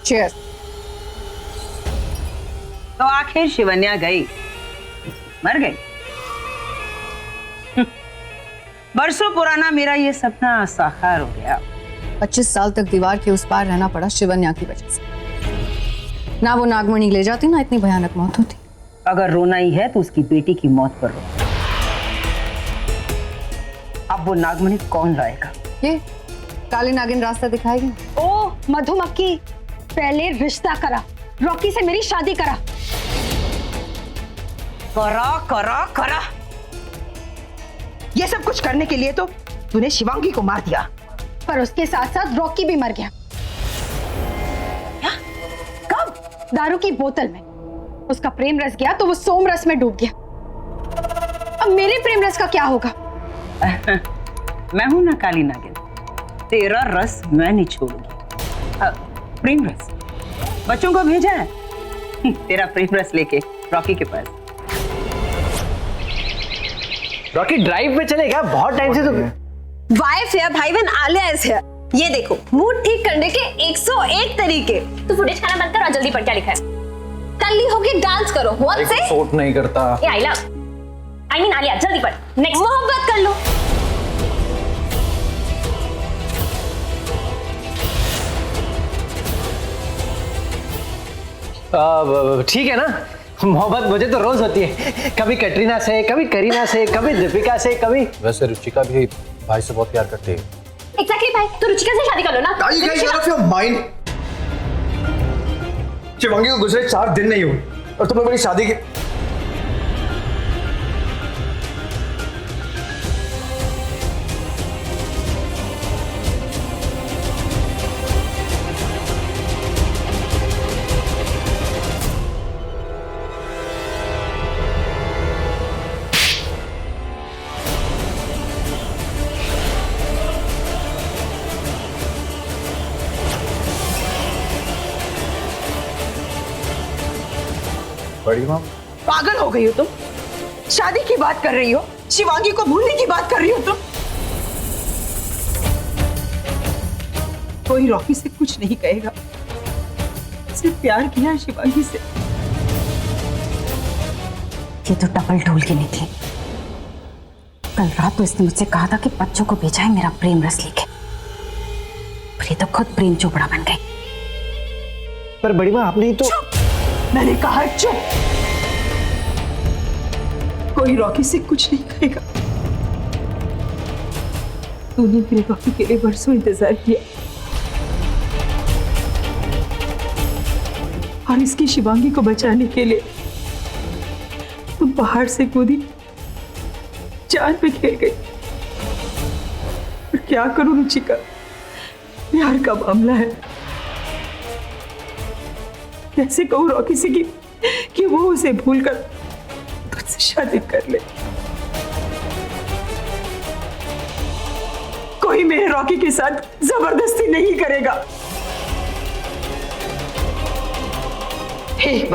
Cheers. तो आखिर शिवन्या गई, मर गई। बरसों पुराना मेरा ये सपना साकार हो गया। 25 साल तक दीवार के उस पार रहना पड़ा शिवन्या की वजह से। ना वो नागमणि ले जाती ना इतनी भयानक मौत होती। अगर रोना ही है तो उसकी बेटी की मौत पर रो। अब वो नागमणि कौन लाएगा? ये काली नागिन रास्ता दिखाएगी। ओ मधुमक्खी, पहले रिश्ता करा, रॉकी से मेरी शादी करा। करा करा करा, ये सब कुछ करने के लिए तो तूने शिवांगी को मार दिया, पर उसके साथ साथ रॉकी भी मर गया। क्या? कब? दारू की बोतल में। उसका प्रेम रस गया तो वो सोम रस में डूब गया। अब मेरे प्रेम रस का क्या होगा? मैं हूं ना काली नागिन, तेरा रस मैं नहीं छोड़ूंगी। प्रेम रस बच्चों को भेजा है तेरा प्रेम रस लेके रॉकी के पास। रॉकी ड्राइव पे चलेगा? बहुत टाइम से तो वाइफ या भाई बहन आलिया इज हियर। ये देखो, मूड ठीक करने के 101 तरीके। तो फुटेज खाना बंद करो, जल्दी पढ़ क्या लिखा है। कल्ली होके डांस करो। व्हाट से? सूट नहीं करता। ये आई मीन आलिया, जल्दी पढ़। नेक्स्ट, मोहब्बत कर लो। ठीक है ना, मोहब्बत मुझे तो रोज होती है, कभी कटरीना से, कभी करीना से, कभी दीपिका से, कभी। वैसे रुचिका भी भाई से बहुत प्यार करती है। एग्जैक्टली भाई, तो रुचिका से शादी कर लो ना। Are you guys out of your mind? Shivangi को गुजरे 4 दिन नहीं हुए और तुम लोग मेरी शादी की। बड़ी माँ, पागल हो गई हो तुम? शादी की बात कर रही हो, शिवांगी को भूलने की बात कर रही हो तुम? कोई रॉकी से कुछ नहीं कहेगा, सिर्फ प्यार किया है शिवांगी से। ये तो डबल ढोल की निकली। कल रात तो इसने मुझसे कहा था कि बच्चों को भेजा है मेरा प्रेम रस लेके, पर ये तो खुद प्रेम चोपड़ा बन गई। पर बड़ी माँ आपने ही तो। मैंने कहा चुप। कोई रॉकी से कुछ नहीं कहेगा। तूने मेरे रॉकी के लिए बरसों इंतजार किया और इसकी शिवांगी को बचाने के लिए तुम पहाड़ से कूदी, जान पे खेल गई। पर क्या करूं रुचिका, प्यार का मामला है। कैसे कहूं रॉकी से कि वो उसे भूलकर तुझसे शादी कर ले। कोई मेरे रॉकी के साथ जबरदस्ती नहीं करेगा। एक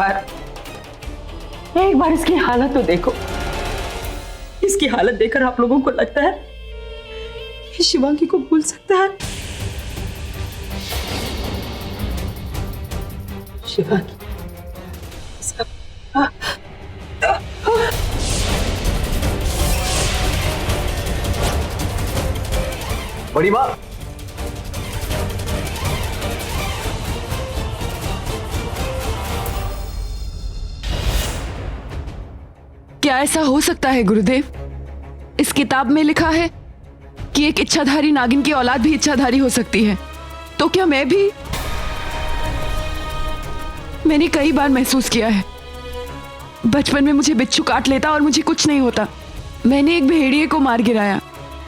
बार इसकी हालत तो देखो। इसकी हालत देखकर आप लोगों को लगता है कि शिवांगी को भूल सकता है? शिवांगी बड़ी माँ, क्या ऐसा हो सकता है गुरुदेव? इस किताब में लिखा है कि एक इच्छाधारी नागिन की औलाद भी इच्छाधारी हो सकती है, तो क्या मैं भी? मैंने कई बार महसूस किया है, बचपन में मुझे बिच्छू काट लेता और मुझे कुछ नहीं होता। मैंने एक भेड़िए को मार गिराया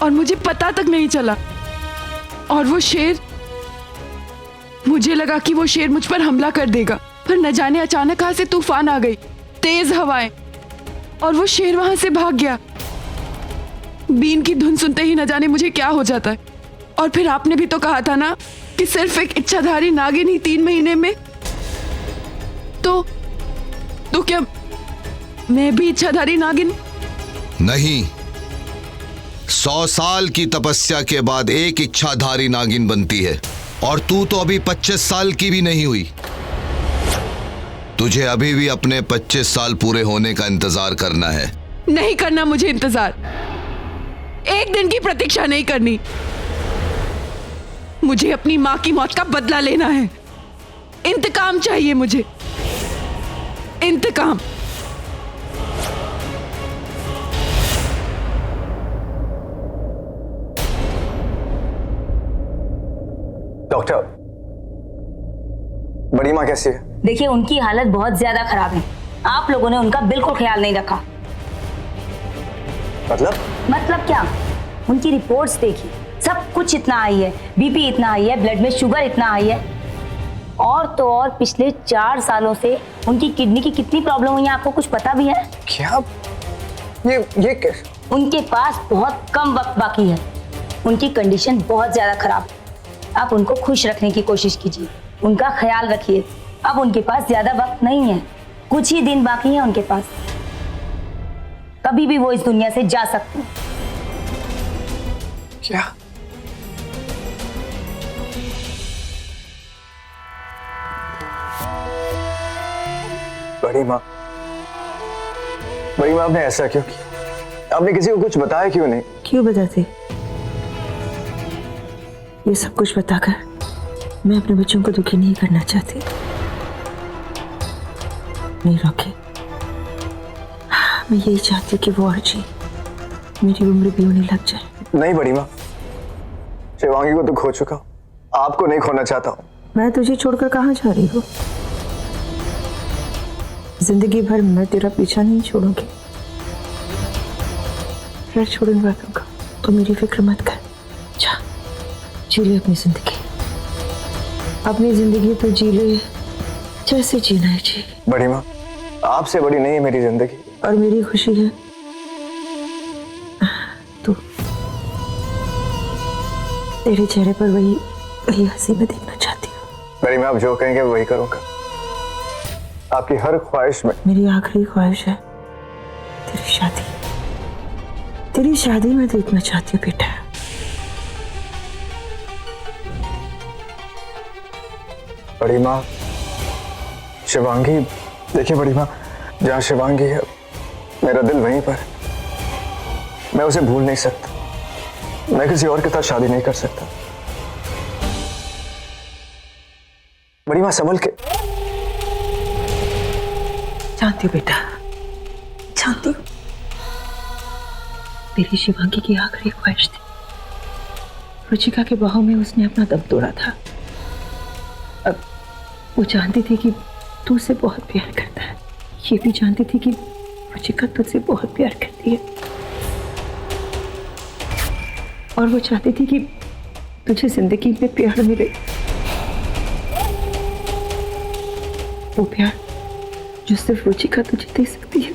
और मुझे पता तक नहीं चला। और वो शेर, मुझे लगा कि वो शेर मुझ पर हमला कर देगा, पर न जाने अचानक कहां से तूफान आ गई, तेज हवाएं, और वो शेर वहां से भाग गया। बीन की धुन सुनते ही न जाने मुझे क्या हो जाता है। और फिर आपने भी तो कहा था ना कि सिर्फ एक इच्छाधारी नागिन ही 3 महीने में। तो क्या मैं भी इच्छाधारी नागिन? नहीं, 100 साल की तपस्या के बाद एक इच्छाधारी नागिन बनती है। और तू तो अभी 25 साल की भी नहीं हुई। तुझे अभी भी अपने 25 साल पूरे होने का इंतजार करना है। नहीं करना मुझे इंतजार, एक दिन की प्रतीक्षा नहीं करनी। मुझे अपनी मां की मौत का बदला लेना है। इंतकाम चाहिए मुझे, इंतकाम। डॉक्टर, बड़ी माँ कैसी है? देखिए, उनकी हालत बहुत ज्यादा खराब है। आप लोगों ने उनका बिल्कुल ख्याल नहीं रखा। मतलब क्या? उनकी रिपोर्ट्स देखिए, सब कुछ इतना हाई है, बीपी इतना हाई है, ब्लड में शुगर इतना हाई है। और तो और पिछले 4 सालों से उनकी किडनी की कितनी प्रॉब्लम हुई है, आपको कुछ पता भी है? क्या? ये उनके पास बहुत कम वक्त बाकी है। उनकी कंडीशन बहुत ज्यादा खराब है। आप उनको खुश रखने की कोशिश कीजिए, उनका ख्याल रखिए। अब उनके पास ज्यादा वक्त नहीं है, कुछ ही दिन बाकी है उनके पास। कभी भी वो इस दुनिया से जा सकते हैं। क्या? बड़ी माँ, आपने ऐसा क्यों किया? आपने किसी को कुछ बताया क्यों नहीं? क्यों बताते? ये सब कुछ बताकर मैं अपने बच्चों को दुखी नहीं करना चाहती। नहीं रॉकी, मैं यही चाहती कि वो और जी मेरी उम्र भी होने लग जाए। नहीं बड़ी माँ, शिवांगी को तो खो चुका हूँ, आपको नहीं खोना चाहता हूँ। मैं तुझे छोड़कर कहाँ जा रही हूँ? जिंदगी भर मैं तेरा पीछा नहीं छोड़ूंगी। फिर छोड़ूंगा तुमको, तो मेरी फिक्र मत कर। जा, जी ले अपनी जिंदगी। अपनी जिंदगी तो जी ले जैसे जीना है जी। बड़ी माँ, आपसे बड़ी नहीं है मेरी जिंदगी। और मेरी खुशी है तू। तेरे चेहरे पर वही हंसी मैं देखना चाहती हूँ। बड़ी माँ, आप जो कहेंगे वही करूँगा। आपकी हर ख्वाहिश में। मेरी आखिरी ख्वाहिश है तेरी शादी मैं देखना चाहती हूँ बेटा। बड़ी माँ, शिवांगी, देखिए बड़ी माँ, जहाँ शिवांगी है मेरा दिल वहीं पर। मैं उसे भूल नहीं सकता। मैं किसी और के साथ शादी नहीं कर सकता। बड़ी माँ, संभल के। जानती हूँ बेटा, जानती हूँ तेरी शिवांगी की आखिरी ख्वाहिश थी। रुचिका के बाहों में उसने अपना दम तोड़ा था। अब वो जानती थी कि तू उसे बहुत प्यार करता है। ये भी जानती थी कि रुचिका तुझसे बहुत प्यार करती है। और वो चाहती थी कि तुझे जिंदगी में प्यार मिले, वो प्यार जो सिर्फ रुचिका तुझे दे सकती है।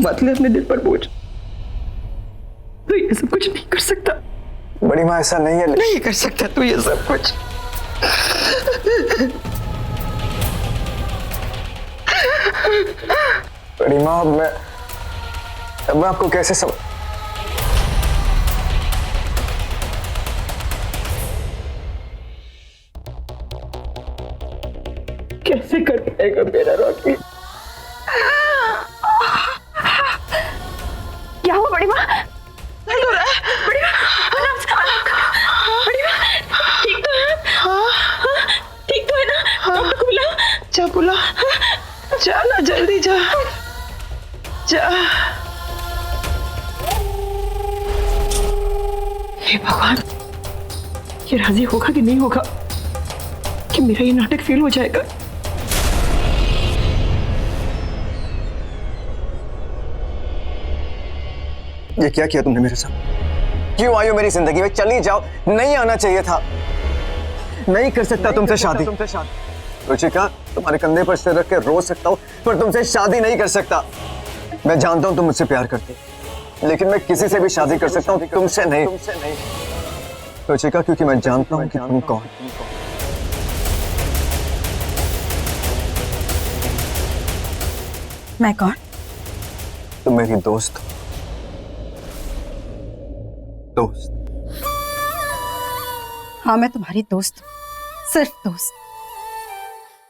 मत ले अपने दिल पर बोझ। तू ये सब कुछ नहीं कर सकता। बड़ी माँ, ऐसा नहीं है। नहीं कर सकता तू ये सब कुछ। बड़ी माँ, अब मैं आपको कैसे कैसे कर पाएगा मेरा रॉकी? क्या हुआ बड़ी माँ? दर्द हो रहा है? बड़ी माँ, बड़ी माँ, ठीक तो है? हाँ, ठीक तो है ना? डॉक्टर को बुलाओ। जा बुला, जा ना, जल्दी जा, जा। हे भगवान, ये राजी होगा कि नहीं होगा कि मेरा ये नाटक फेल हो जाएगा? ये क्या किया तुमने मेरे साथ? क्यों आई हो मेरी जिंदगी में? चली जाओ। नहीं आना चाहिए था। नहीं कर सकता तुमसे शादी। रुचिका, तुम्हारे कंधे पर सिर रख के रो सकता हूँ, पर तुमसे शादी नहीं कर सकता। मैं जानता हूँ तुम मुझसे प्यार करती, लेकिन मैं किसी से भी शादी कर सकता हूँ, तुमसे नहीं। रुचिका, क्योंकि मैं जानता हूँ कि तुम कौन। मैं कौन? तुम मेरी दोस्त हो। दोस्त। हाँ, मैं तुम्हारी दोस्त हूँ, सिर्फ दोस्त।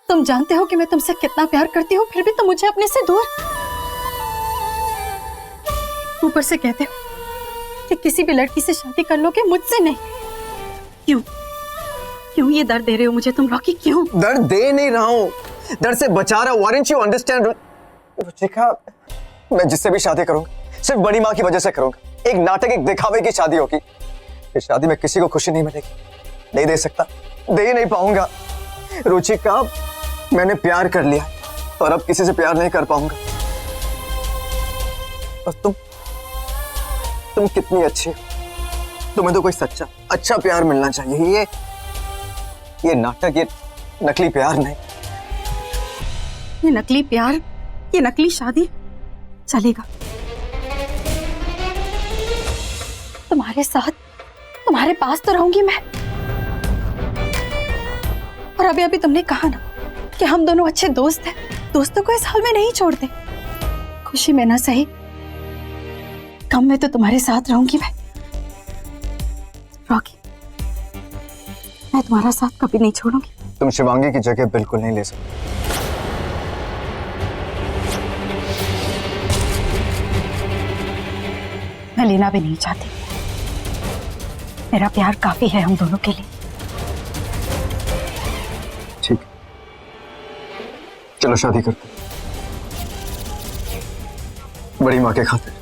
तुम जानते हो कि मैं तुमसे कितना प्यार करती हूँ, फिर भी तुम मुझे अपने से दूर, ऊपर से कहते हो कि किसी भी लड़की से शादी कर लोगे, मुझसे नहीं। क्यों क्यों ये दर्द दे रहे हो मुझे तुम रॉकी? क्यों? दर्द दे नहीं रहा हूँ, दर्द से बचा रहा हूँ। Why don't you understand? Ruchika, मैं जिससे भी शादी करूंगा सिर्फ बड़ी माँ की वजह से करूंगा। एक नाटक, एक दिखावे की शादी होगी। इस शादी में किसी को खुशी नहीं मिलेगी, नहीं दे सकता, दे ही नहीं पाऊंगा। रुचिका, मैंने प्यार कर लिया और अब किसी से प्यार नहीं कर पाऊंगा। और तुम कितनी अच्छी हो, तुम्हें तो कोई सच्चा अच्छा प्यार मिलना चाहिए। ये नाटक, ये नकली प्यार नहीं। ये नकली प्यार, ये नकली शादी चलेगा? तुम्हारे साथ, तुम्हारे पास तो रहूंगी मैं। और अभी अभी तुमने कहा ना कि हम दोनों अच्छे दोस्त हैं। दोस्तों को इस हाल में नहीं छोड़ते। खुशी में ना सही, गम में तो तुम्हारे साथ रहूंगी मैं। रॉकी, मैं तुम्हारा साथ कभी नहीं छोड़ूंगी। तुम शिवांगी की जगह बिल्कुल नहीं ले सकते। मैं लेना भी नहीं चाहती। मेरा प्यार काफी है हम दोनों के लिए। ठीक, चलो शादी करते, बड़ी माँ के खातिर।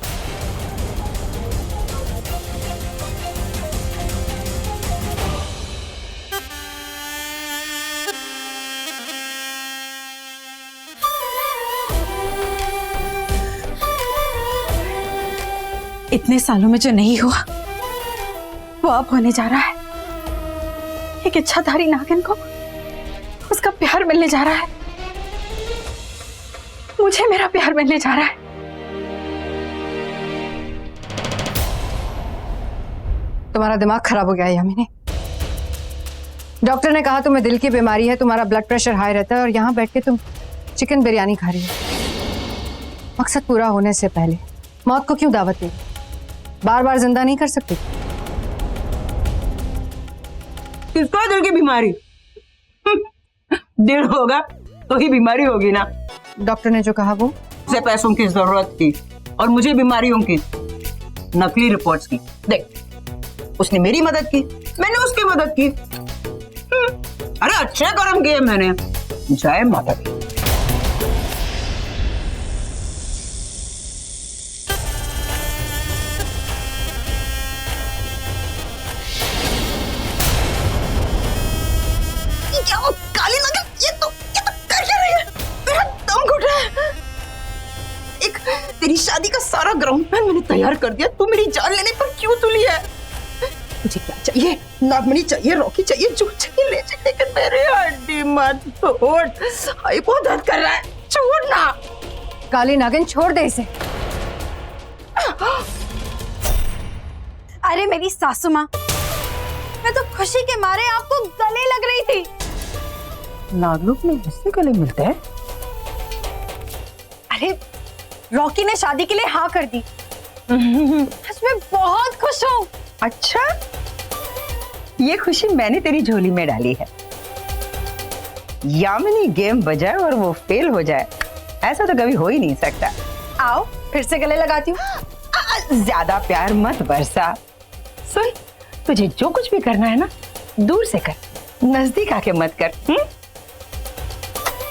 इतने सालों में जो नहीं हुआ वो अब होने जा रहा है। एक इच्छाधारी नागिन को उसका प्यार मिलने जा रहा है। मुझे मेरा प्यार मिलने जा रहा है। तुम्हारा दिमाग खराब हो गया है यामिनी। डॉक्टर ने कहा तुम्हें दिल की बीमारी है, तुम्हारा ब्लड प्रेशर हाई रहता है और यहाँ बैठ के तुम चिकन बिरयानी खा रही हो। मकसद पूरा होने से पहले मौत को क्यों दावत दी? बार बार जिंदा नहीं कर सकती। किसको है दिल की बीमारी? दिल होगा तो ही बीमारी होगी ना। डॉक्टर ने जो कहा वो, उसे पैसों की जरूरत थी और मुझे बीमारियों की, नकली रिपोर्ट्स की। देख, उसने मेरी मदद की, मैंने उसकी मदद की। अरे अच्छे कर्म किए मैंने। जय माता दी। काली नगन, ये तो कर क्या रही है? मेरा दम घुट रहा है। एक तेरी शादी का सारा ग्राउंड प्लान मैंने तैयार कर दिया, तू मेरी जान लेने पर क्यों तुली है? मुझे क्या चाहिए? नागमणि चाहिए, रॉकी चाहिए, जो चाहिए ले जा, लेकिन मेरे हड्डी मत तोड़। आई बहुत दर्द कर रहा है, छोड़ ना। काली नागिन छोड़ दे इसे। अरे मेरी सासू माँ, मैं तो खुशी के मारे आपको गले लग रही थी। नागलोक में मुझसे गले मिलते हैं? अरे रॉकी ने शादी के लिए हाँ कर दी। आज मैं बहुत खुश हूँ। अच्छा, ये खुशी मैंने तेरी झोली में डाली है। यामिनी गेम बजाए और वो फेल हो जाए, ऐसा तो कभी हो ही नहीं सकता। आओ फिर से गले लगाती हूँ। ज्यादा प्यार मत बरसा। सुन, तुझे जो कुछ भी करना है ना, दूर से कर, नजदीक आके मत कर।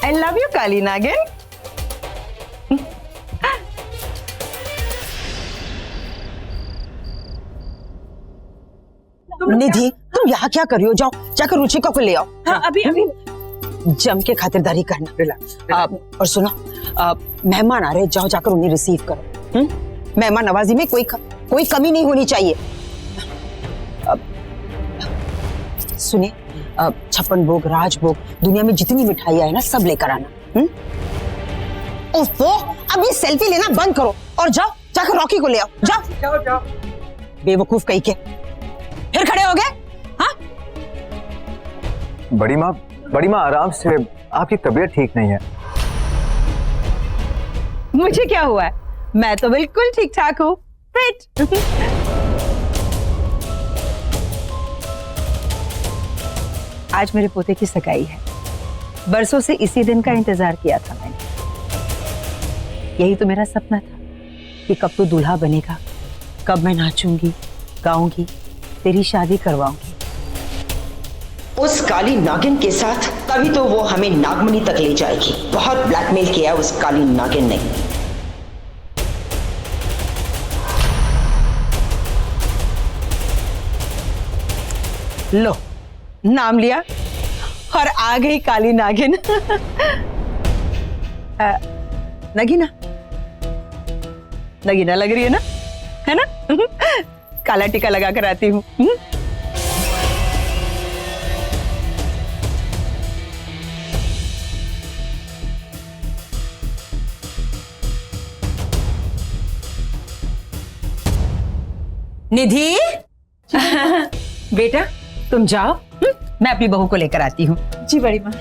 आई लव यू काली नागिन। निधि, तुम यहाँ क्या कर रही हो? जाओ जाकर रुचिका को ले आओ। हाँ, अभी जम के खातिरदारी करना। और सुनो, मेहमान आ रहे, जाओ जाकर उन्हें रिसीव करो। मेहमान नवाजी में कोई कमी नहीं होनी चाहिए। सुनिए, 56 भोग, राजभोग, दुनिया में जितनी मिठाइयाँ है ना, सब लेकर आना। ओफो, अभी सेल्फी लेना बंद करो और जाओ जाकर रॉकी को ले आओ। जाओ। बेवकूफ कहीं के, फिर खड़े हो गए? हाँ, बड़ी माँ आराम से, आपकी तबीयत ठीक नहीं है। मुझे क्या हुआ है? मैं तो बिल्कुल ठीक ठाक हूँ। फिट। आज मेरे पोते की सगाई है। बरसों से इसी दिन का इंतजार किया था मैंने। यही तो मेरा सपना था कि कब तो दूल्हा बनेगा, कब मैं नाचूंगी, गाऊंगी, तेरी शादी करवाऊंगी। उस काली नागिन के साथ तभी तो वो हमें नागमणि तक ले जाएगी। बहुत ब्लैकमेल किया उस काली नागिन ने। लो, नाम लिया और आ गई काली नागिन। नगीना, नगीना लग रही है ना, है ना? काला टीका लगा कर आती हूँ। निधि, बेटा तुम जाओ, मैं अपनी बहू को लेकर आती हूँ। जी बड़ी माँ।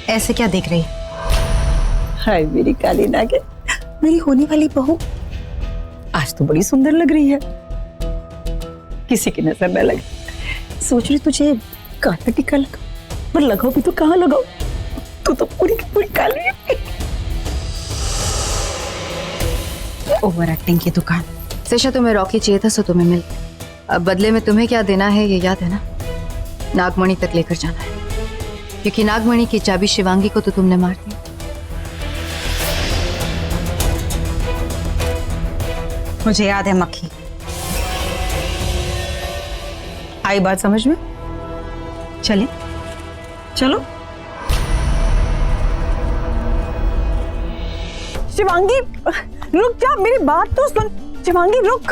ऐसे क्या देख रही है? हाय मेरी काली नागिन, मेरी होने वाली बहू आज तो बड़ी सुंदर लग रही है, किसी की नजर न लगे। सोच रही तुझे काला टीका लगाओ, पर लगाओ भी तो कहाँ लगाओ, तू तो पूरी की पूरी काली है। ओवर एक्टिंग की दुकान। सेशा, तुम्हें रॉकी चाहिए था, सो तुम्हें मिल गया। अब बदले में तुम्हें क्या देना है ये याद है ना? नागमणि तक लेकर जाना है, क्योंकि नागमणि की चाबी शिवांगी को तो तुमने मार दी। मुझे याद है मक्खी। आई बात समझ में? चले चलो। शिवांगी रुक जा, मेरी बात तो सुन। शिवांगी रुक,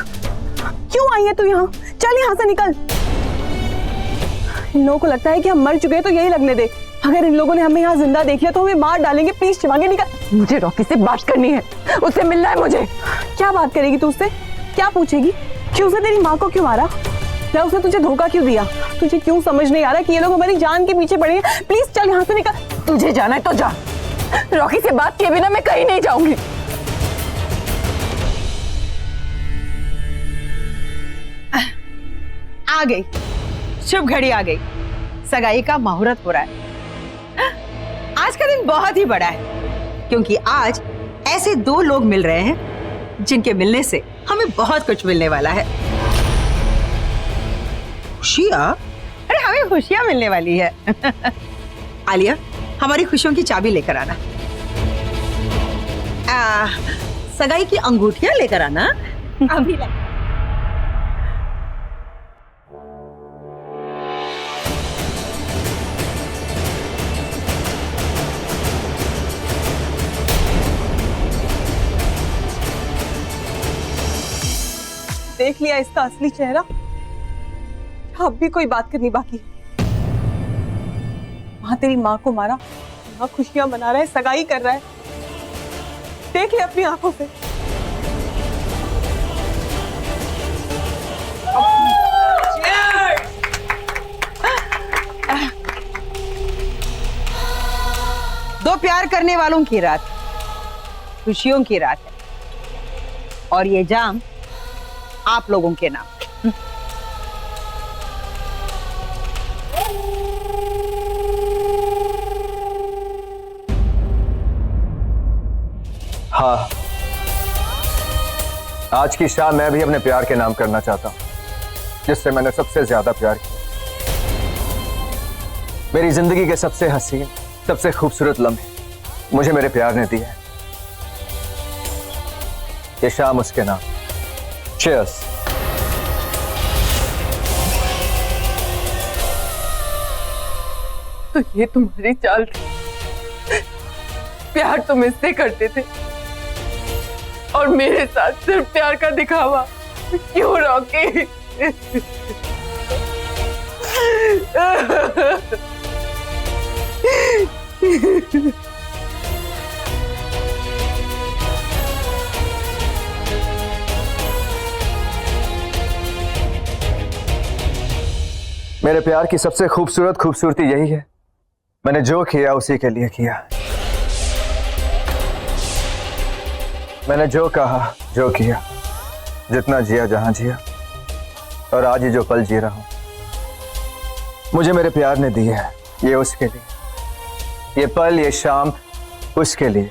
क्यों आई है तू यहाँ? चल यहाँ से निकल। इन लोगों को लगता है कि हम मर चुके हैं, तो यही लगने दे। अगर इन लोगों ने हमें यहाँ जिंदा देख लिया तो हमें मार डालेंगे। प्लीज शिवांगी निकल। मुझे रॉकी से बात करनी है, उससे मिलना है मुझे। क्या बात करेगी तू उससे? क्या पूछेगी कि उसने तेरी माँ को क्यों मारा, या उसने तुझे धोखा क्यों दिया? तुझे क्यों समझ नहीं आ रहा कि ये लोग हमारी जान के पीछे पड़े हैं? प्लीज चल यहाँ से निकल। तुझे जाना है तो जा, रॉकी से बात किए बिना मैं कहीं नहीं जाऊंगी। आ गई, शुभ घड़ी आ गई। सगाई का मुहूर्त हो रहा है। आज का दिन बहुत ही बड़ा है, क्योंकि आज ऐसे दो लोग मिल रहे हैं जिनके मिलने से हमें बहुत कुछ मिलने वाला है। खुशियां? अरे हमें खुशियां मिलने वाली है। आलिया, हमारी खुशियों की चाबी लेकर आना। सगाई की अंगूठियां लेकर आना। अभी ला। देख लिया इसका असली चेहरा। अब भी कोई बात करनी बाकी है। वहां तेरी माँ को मारा, यहाँ खुशियां मना रहा है, सगाई कर रहा है। देख ले अपनी आंखों से। दो प्यार करने वालों की रात, खुशियों की रात है, और ये जाम आप लोगों के नाम। हाँ, आज की शाम मैं भी अपने प्यार के नाम करना चाहता हूं, जिससे मैंने सबसे ज्यादा प्यार किया। मेरी जिंदगी के सबसे हसीन, सबसे खूबसूरत लम्हे मुझे मेरे प्यार ने दिए। ये शाम उसके नाम। Cheers. तो ये तुम्हारी चाल थी? प्यार तुम इससे करते थे और मेरे साथ सिर्फ प्यार का दिखावा। क्यों रॉकी? मेरे प्यार की सबसे खूबसूरत खूबसूरती यही है, मैंने जो किया उसी के लिए किया। मैंने जो कहा, जो किया, जितना जिया, जहां जिया, और आज ये जो पल जी रहा हूं मुझे मेरे प्यार ने दी है, ये उसके लिए, ये पल ये शाम उसके लिए,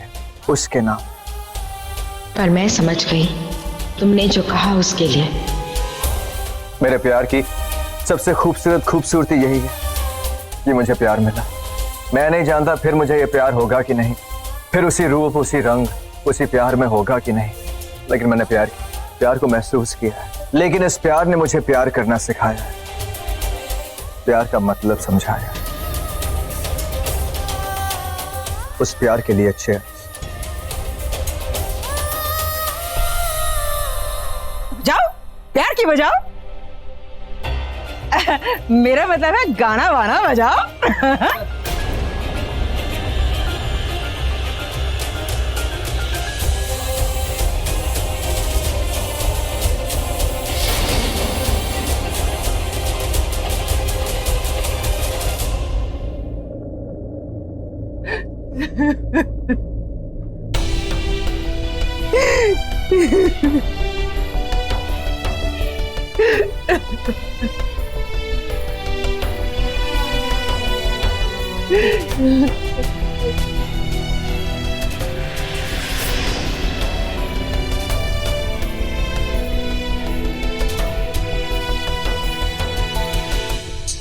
उसके नाम। पर मैं समझ गई तुमने जो कहा उसके लिए। मेरे प्यार की सबसे खूबसूरत खूबसूरती यही है कि मुझे प्यार मिला। मैं नहीं जानता फिर मुझे ये प्यार होगा कि नहीं, फिर उसी रूप उसी रंग उसी प्यार में होगा कि नहीं, लेकिन मैंने प्यार को महसूस किया है। लेकिन इस प्यार ने मुझे प्यार करना सिखाया है, प्यार का मतलब समझाया है। उस प्यार के लिए अच्छे जाओ, प्यार की बजाओ। मेरा मतलब है गाना वाना बजाओ।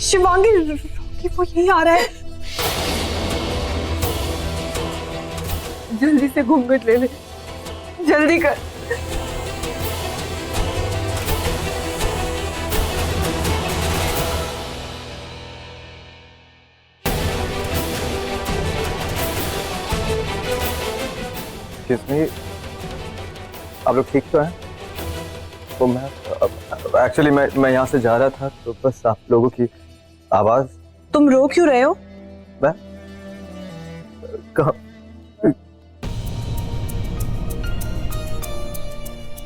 शिवांगी, रॉकी वो यही आ रहा है। जल्दी से घूंघट ले ले, जल्दी कर। आप लोग ठीक तो हैं? तो मैं एक्चुअली मैं यहाँ से जा रहा था तो बस आप लोगों की आवाज। तुम रो क्यों रहे हो? मैं कहाँ?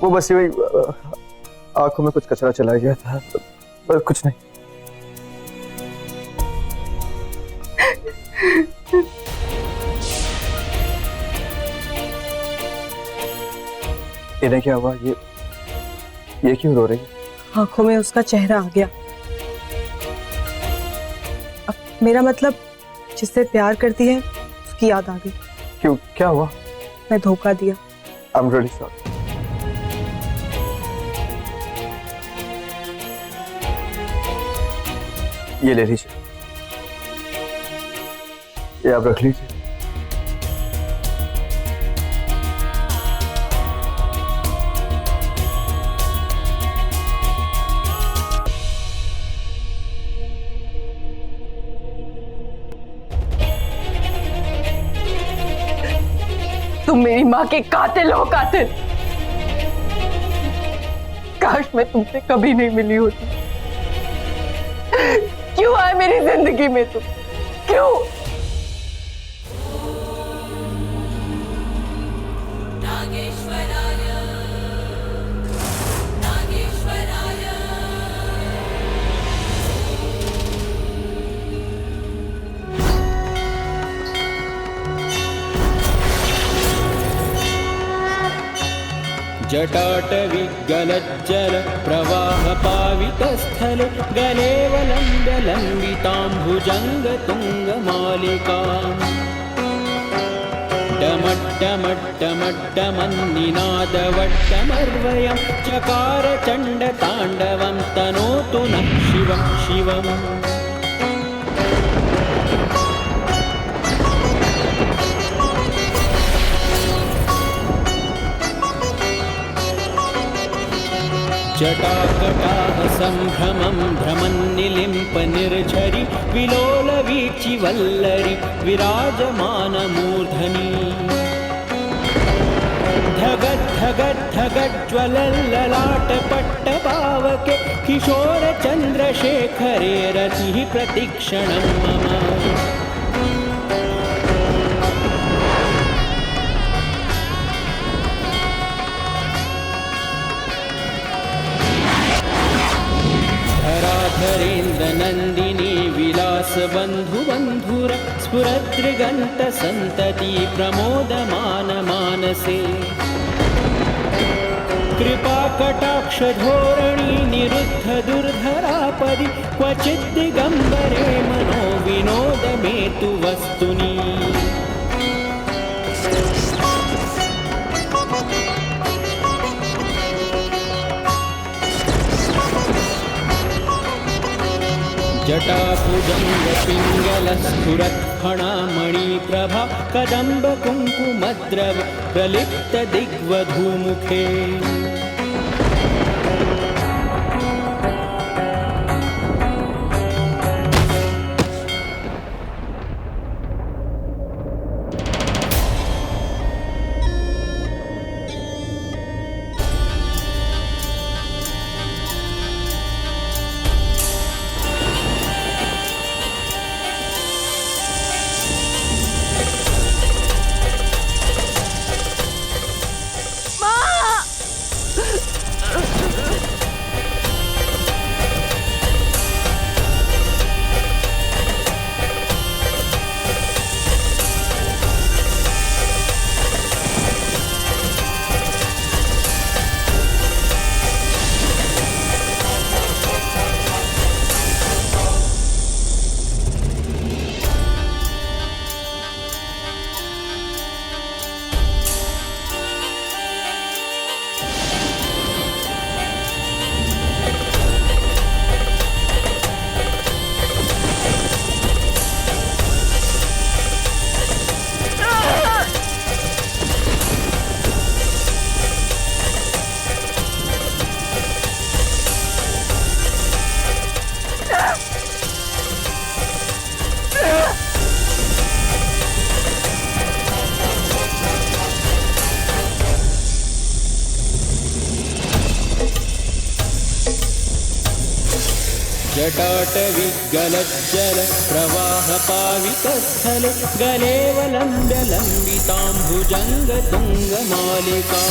वो बस वही आंखों में कुछ कचरा चला गया था, बस कुछ नहीं। इन्हें क्या हुआ? ये क्यों रो रही है? आंखों में उसका चेहरा आ गया। अब मेरा मतलब जिससे प्यार करती है उसकी याद आ गई। क्यों, क्या हुआ? मैं धोखा दिया। I'm really sorry. ये ले लीजिए, ये आप रख लीजिए। तुम मेरी माँ के कातिल हो, कातिल। काश मैं तुमसे कभी नहीं मिली होती। क्यों आए मेरी जिंदगी में तुम? क्यों? जटाटविगलज्जल प्रवाहपावितस्थले गलेवलम्ब्य लम्बिताम्भुजङ्गतुङ्गमालिकाम् डमड्डमड्डमड्डमन्निनादवड्डमर्वयं चकार चण्डताण्डवं तनोतु नः शिवं शिवम्। जटाकटाः सम्भ्रमं भ्रमन्निलिम्प निर्झरि विलोलवीचि वल्लरि विराजमानमूर्धनि धगद्धगद्धगज्ज्वलल्ललाटपट्टपावके किशोरचन्द्रशेखरे रतिः प्रतिक्षणं मम। धरेन्द्रनन्दिनी विलासबन्धुबन्धुर स्फुरदृगन्तसन्तति प्रमोदमान मानसे कृपा कटाक्ष धोरणी निरुद्ध दुर्धरापदि क्वचित् दिगंबरे मनो विनोद मेतु वस्तुनि जटाभुजङ्गपिङ्गलस्फुरत्फणामणिप्रभा कदम्ब कुङ्कुमद्रव प्रलिप्त दिग्वधूमुखे जटाटविगलज्जल प्रवाहपावितस्थले गलेवलम्ब्य लम्बिताम्बुजङ्गतुङ्गमालिका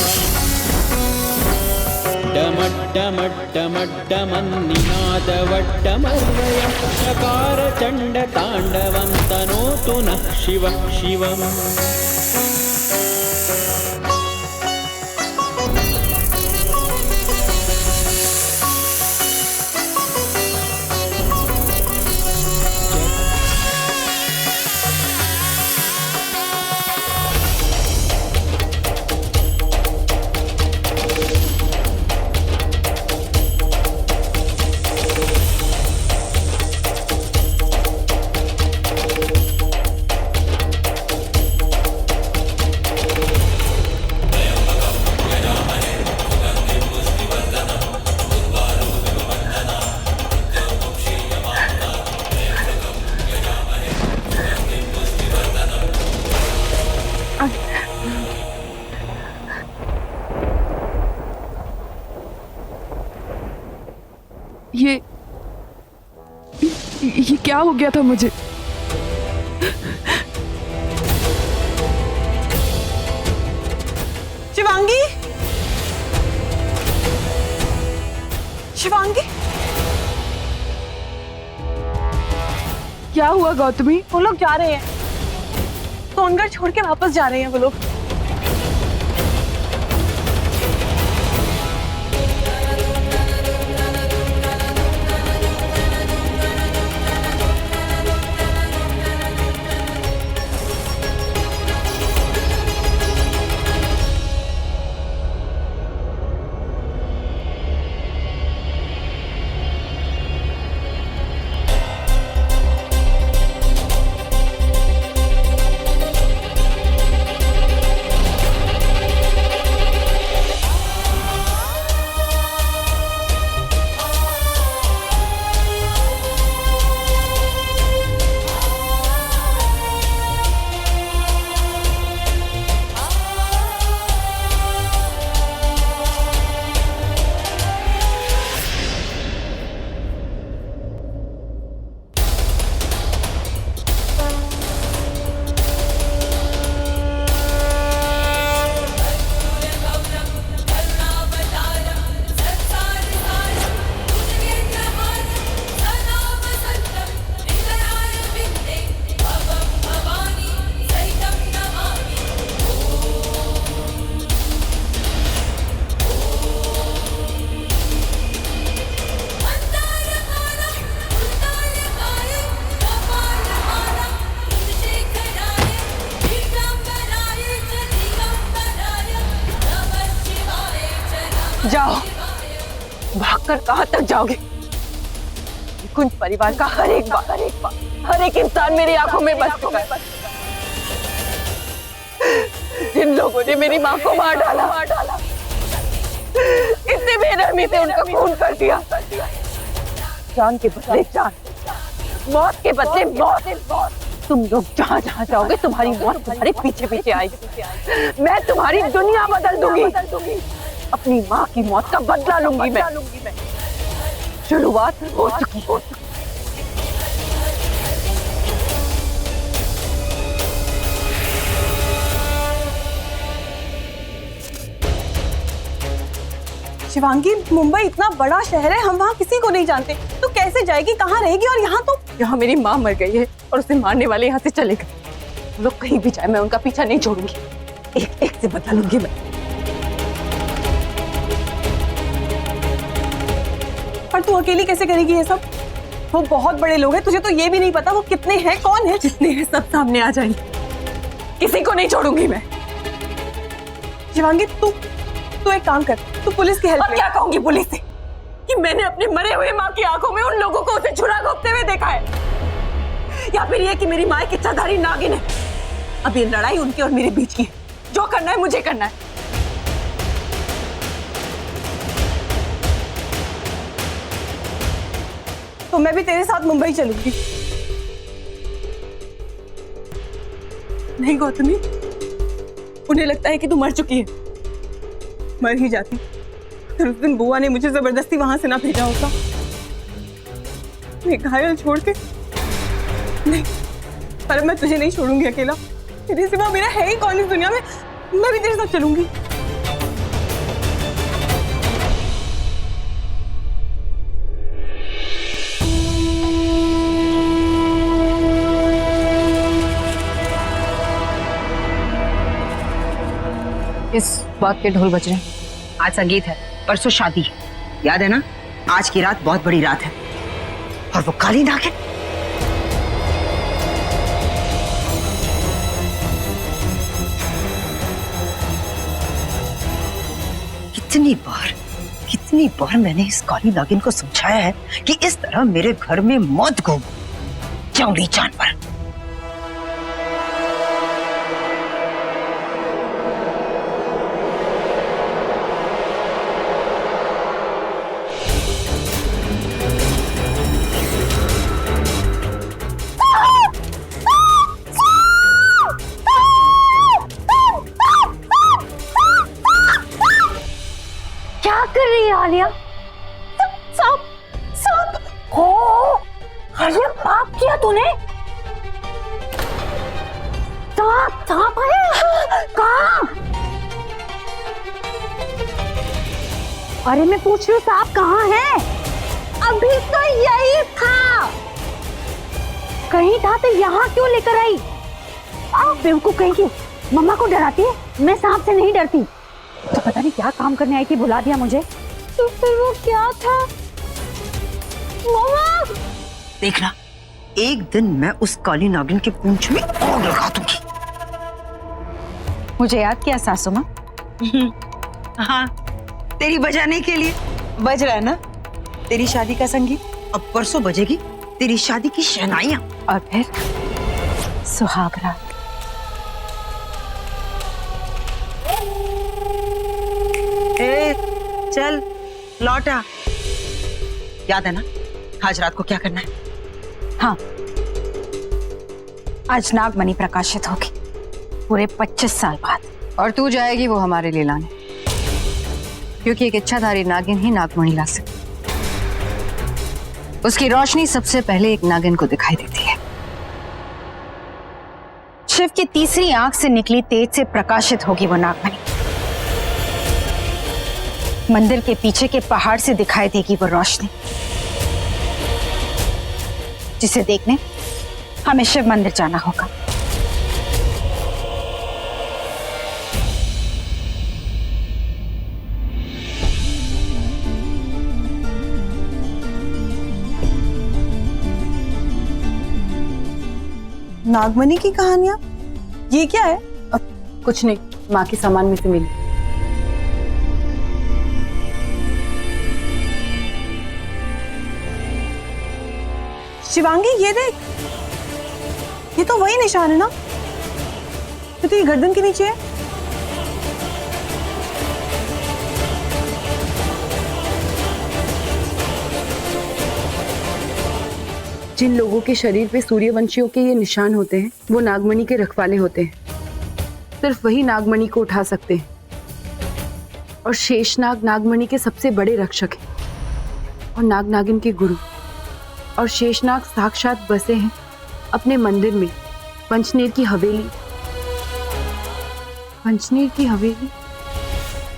डमड्डमड्डमड्डमन्निनादवड्डमर्वयं चकारचण्डताण्डवं तनोतु नः शिवः शिवम् ये क्या हो गया था मुझे? शिवांगी, शिवांगी, क्या हुआ गौतमी? वो लोग जा रहे हैं, सोनगढ़ छोड़ के वापस जा रहे हैं वो लोग। जाओ, भागकर कहां तक जाओगे? कुंज परिवार का हर एक इंसान मेरी आंखों में बस चुका है। जिन लोगों ने मेरी मां को मार डाला, इतने बेरहमी से उनका खून कर दिया। जान के बदले जान, मौत के बदले मौत। तुम लोग जहाँ जहाँ जाओगे तुम्हारी मौत तुम्हारे पीछे पीछे आएगी। मैं तुम्हारी दुनिया बदल दूंगी। अपनी माँ की मौत का बदला लूंगी मैं। शुरुआत हो चुकी। शिवांगी, मुंबई इतना बड़ा शहर है, हम वहाँ किसी को नहीं जानते। तो कैसे जाएगी, कहाँ रहेगी? और यहाँ मेरी माँ मर गई है और उसे मारने वाले यहाँ से चले गए। लोग कहीं भी जाए, मैं उनका पीछा नहीं छोड़ूंगी। एक एक से बदला लूंगी मैं। पर तू अकेली कैसे करेगी ये सब? वो बहुत बड़े लोग हैं, तुझे तो ये भी नहीं पता वो कितने हैं, कौन है। जितने हैं सब सामने आ जाएंगे, किसी को नहीं छोड़ूंगी मैं। शिवांगी, तू एक काम कर, तू पुलिस की हेल्प ले। क्या कहूंगी पुलिस से? कि मैंने अपने मरे हुए माँ की आंखों में उन लोगों को उसे छुरा घोंपते हुए देखा है, या फिर ये कि मेरी माँ एक इच्छाधारी नागिन है। अब ये लड़ाई उनकी और मेरे बीच की है। जो करना है मुझे करना है। तो मैं भी तेरे साथ मुंबई चलूंगी। नहीं गौतमी, उन्हें लगता है कि तू मर चुकी है। मर ही जाती, फिर उस दिन बुआ ने मुझे जबरदस्ती वहां से ना भेजा होता। मैं घायल छोड़ के नहीं, पर मैं तुझे नहीं छोड़ूंगी अकेला। तेरे सिवा मेरा है ही कौन इस दुनिया में। मैं भी तेरे साथ चलूंगी। इस बात के ढोल बज रहे हैं। आज संगीत है, परसों शादी है, याद है ना? आज की रात बहुत बड़ी रात है। और वो काली नागिन, कितनी बार मैंने इस काली नागिन को समझाया है कि इस तरह मेरे घर में मत घूम, जंगली जानवर। आलिया, सांप हो, अरे पाप किया तूने। सांप है कहाँ? अरे मैं पूछ रही हूँ सांप कहाँ है? अभी तो यही था। कहीं था तो यहाँ क्यों लेकर आई? आप बेवकूफ कहेंगी, मम्मा को डराती है। मैं सांप से नहीं डरती। तो पता नहीं क्या काम करने आई थी, बुला दिया मुझे। तो फिर वो क्या था? मम्मा, देखना, एक दिन मैं उस काली नागिन के पूंछ में आग लगा दूंगी। मुझे याद किया सासू माँ? हाँ, तेरी बजाने के लिए बज रहा है ना तेरी शादी का संगीत। अब परसों बजेगी तेरी शादी की शहनाइयां, और फिर सुहाग रात। चल लौटा। याद है ना आज रात को क्या करना है? हाँ, आज नागमणि प्रकाशित होगी पूरे 25 साल बाद। और तू जाएगी वो हमारे लिए लाने, क्योंकि एक इच्छाधारी नागिन ही नागमणि ला सकती। उसकी रोशनी सबसे पहले एक नागिन को दिखाई देती है। शिव की तीसरी आंख से निकली तेज से प्रकाशित होगी वो नागमणि। मंदिर के पीछे के पहाड़ से दिखाई देगी वो रोशनी, जिसे देखने हमें शिव मंदिर जाना होगा। नागमणि की कहानियां, ये क्या है? कुछ नहीं, माँ के सामान में से मिली। शिवांगी ये देख, ये तो वही निशान है ना जो तेरी गर्दन के नीचे है। जिन लोगों के शरीर पे सूर्यवंशियों के ये निशान होते हैं वो नागमणि के रखवाले होते हैं। सिर्फ वही नागमणि को उठा सकते हैं और शेषनाग नागमणि के सबसे बड़े रक्षक हैं और नाग नागिन के गुरु। और शेषनाग साक्षात बसे हैं अपने मंदिर में, पंचनेर की हवेली। पंचनेर की हवेली,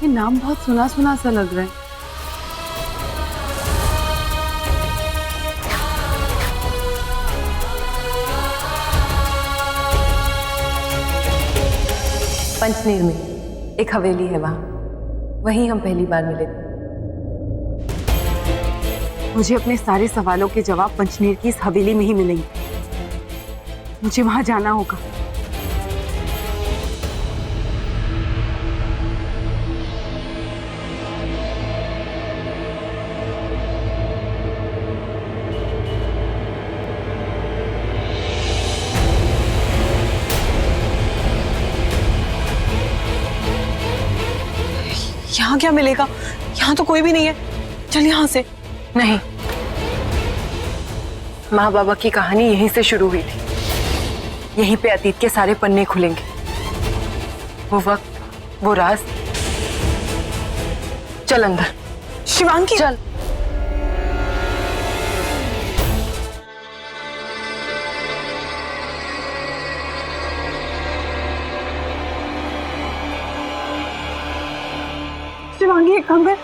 ये नाम बहुत सुना सुना सा लग रहा है। पंचनेर में एक हवेली है, वहीं हम पहली बार मिले थे। मुझे अपने सारे सवालों के जवाब पंचनेर की इस हवेली में ही मिलेंगे। मुझे वहां जाना होगा। यहाँ क्या मिलेगा? यहाँ तो कोई भी नहीं है। चल यहाँ से। नहीं, माँ बाबा की कहानी यहीं से शुरू हुई थी। यहीं पे अतीत के सारे पन्ने खुलेंगे। वो वक्त, वो राज। चल अंदर। शिवांगी चल। शिवांगी एक काम कर,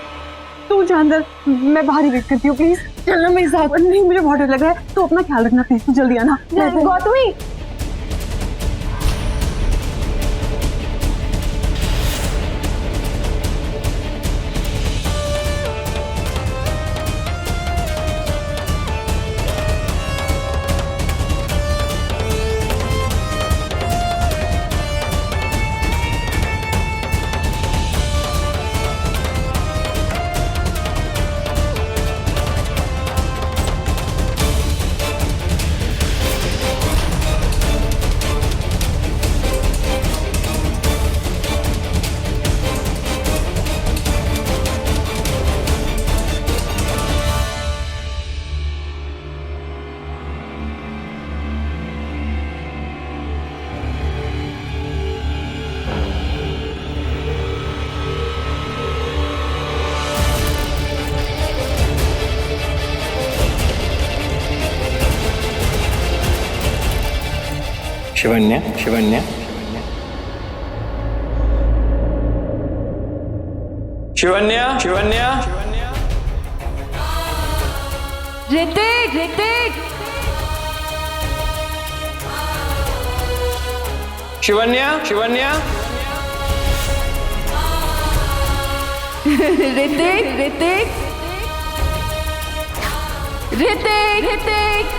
तू जा अंदर, मैं बाहर ही वेट करती हूँ प्लीज। चलना मेरे साथ। नहीं, मुझे बहुत डर लग रहा है, तो अपना ख्याल रखना प्लीज। जल्दी आना। गौतमी, शिवन्या, शिवन्या, शिवन्या, शिवन्या, ऋतिक, ऋतिक, शिवन्या, शिवन्या, ऋतिक, ऋतिक, ऋतिक, ऋतिक।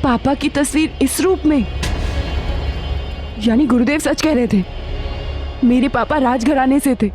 पापा की तस्वीर इस रूप में, यानी गुरुदेव सच कह रहे थे। मेरे पापा राजघराने से थे।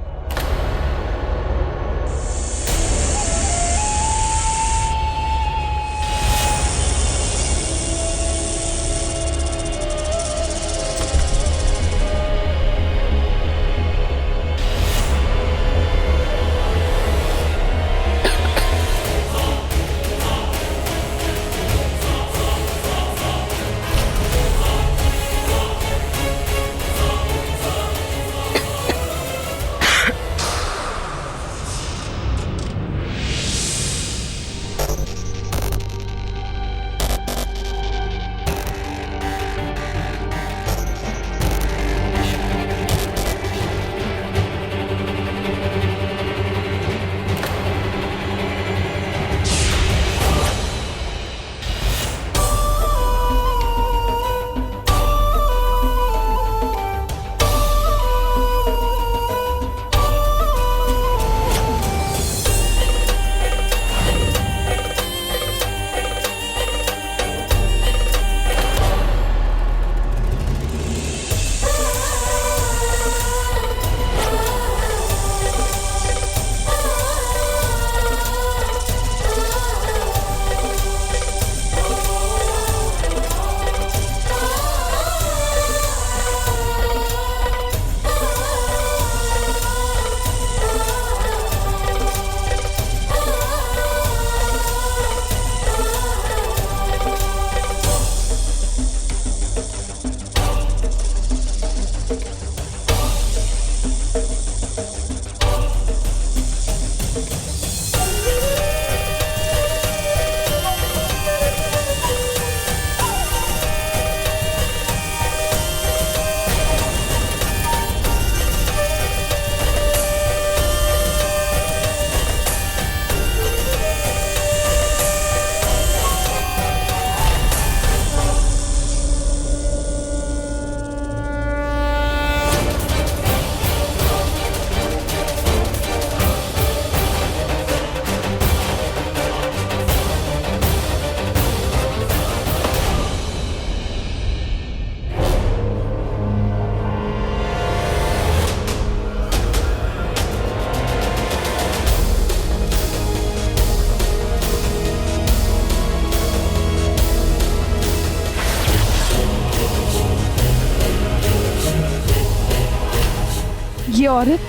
ये औरत,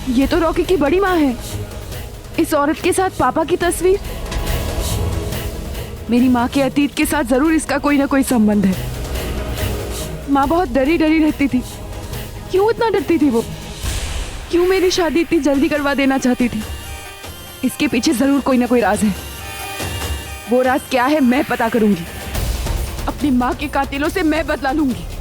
ये तो रॉकी की बड़ी माँ है। इस औरत के साथ पापा की तस्वीर। मेरी माँ के अतीत के साथ जरूर इसका कोई ना कोई संबंध है। माँ बहुत डरी डरी रहती थी। क्यों इतना डरती थी वो? क्यों मेरी शादी इतनी जल्दी करवा देना चाहती थी? इसके पीछे जरूर कोई ना कोई राज है। वो राज क्या है मैं पता करूंगी। अपनी माँ के कातिलों से मैं बदला लूंगी।